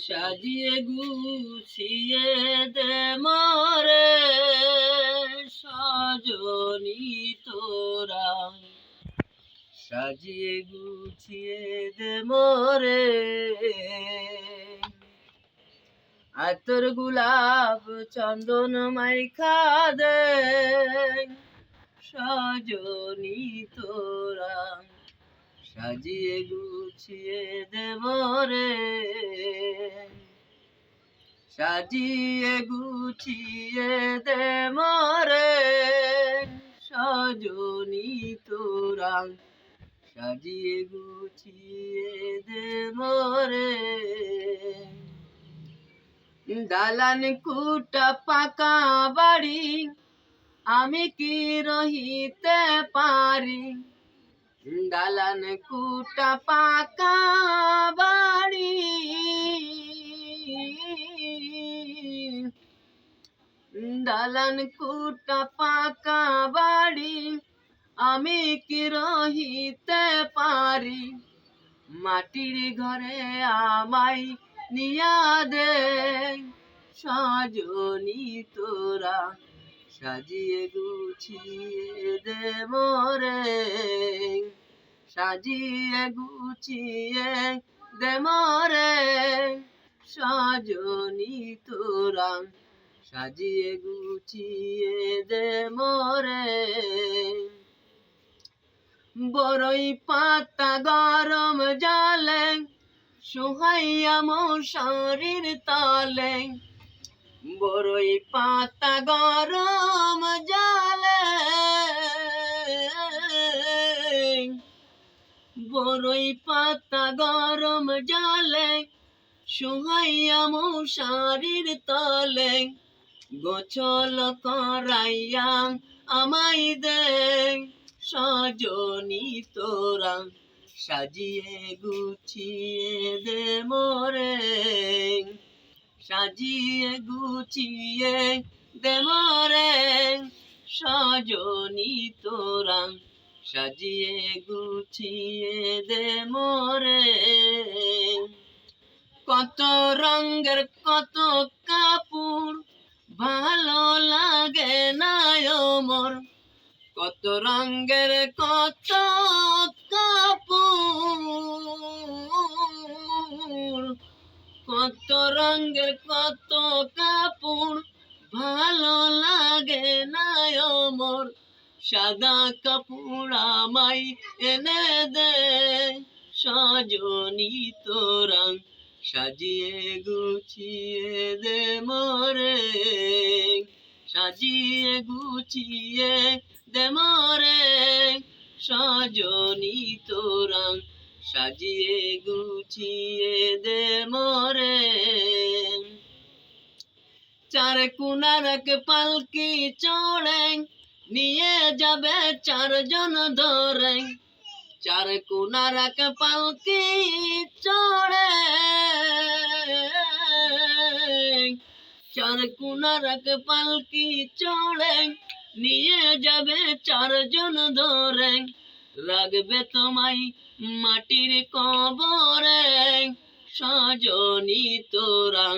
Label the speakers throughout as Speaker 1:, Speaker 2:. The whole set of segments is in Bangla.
Speaker 1: সাজিয়ে গুছিয়ে দে মরে সজনী তোরা, সাজিয়ে গুছিয়ে দে মরে। আতর গোলাপ চন্দন মাইখা দে সজনী তোরা, সাজিয়ে গুছিয়ে দে মরে। সাজিয়ে গুছিয়ে দে মরে সজনী তোরা, সাজিয়ে গুছিয়ে দে মরে। দালান কুটা পাকা বাড়ি আমি কি রহিতে পারি, দালান কুটা পাকা বাড়ি, দালান কুটা পাকা বাড়ি আমি কি রহিতে পারি। মাটির ঘরে আমায় নিয়া দে সজনী তোরা, সাজিয়ে গুছিয়ে দে মরে। সাজিয়ে গুছিয়ে দে মরে সজনী তোরা, সাজিয়ে গুছিয়ে দে মরে। বড়ই পাতা গরম জলে শুহাইয়া মশারির তলে, বড়ই পাতা গরম জলে, বড়ই পাতা গরম জলে শুহাইয়া মশারির তলে। গোছল করাইয়া আমায় দে সজনী তোরা, সাজিয়ে গুছিয়ে দে মরে। সাজিয়ে গুছিয়ে দে মরে সজনী তোরা, সাজিয়ে গুছিয়ে দে মরে। কত রঙের কত কাপড় ভালো লাগে না মোর, কত রঙের কত কাপড়, কত রঙের কত কাপড় ভালো লাগে না মোর। সাদা কাপড় আমায় এনে দে সজনী তোরা, সাজিয়ে গুছিয়ে দে মরে। সাজিয়ে গুছিয়ে দে মরে সজনী তোরা, সাজিয়ে গুছিয়ে দে মরে। চার কোনার এক পালকি চড়ে নিয়ে যাবে চারজন ধরে, চার কোনার এক পালকি চড়ে, চার কোনার এক পালকি চড়ে নিয়ে যাবে চারজন ধরে। রাখবে তোমায় মাটির কবরে সজনী তোরা,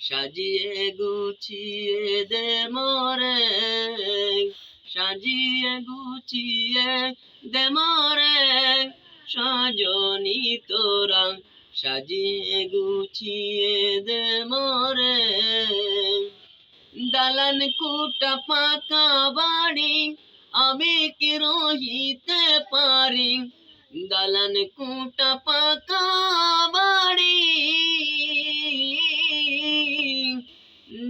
Speaker 1: সাজিয়ে গুছিয়ে দে মরে। সাজিয়ে গুছিয়ে দে মরে সজনী তোরা, সাজিয়ে গুছিয়ে দে মরে। দালান কুটা পাকা বাড়ি আমি কি রহিতে পারি, দালান কুটা পাকা বাড়ি,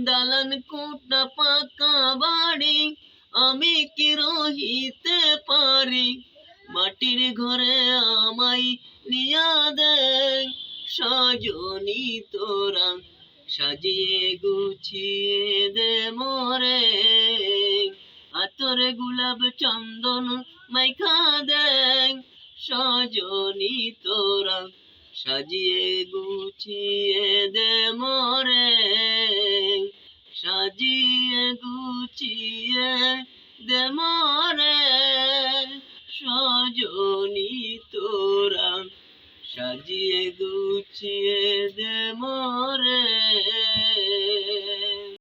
Speaker 1: দালান কুটা পাকা বাড়ি আমি কি রহিতে পারি। মাটির ঘরে আমায় নিয়া দে সজনী তোরা, সাজিয়ে গুছিয়ে দে মরে। আতর গোলাপ চন্দন মাইখা দে সজনী তোরা, সাজিয়ে গুছিয়ে দে মরে। সাজিয়ে গুছিয়ে দে মরে সজনী তোরা, সাজিয়ে সাজিয়ে গুছিয়ে দে মোরে।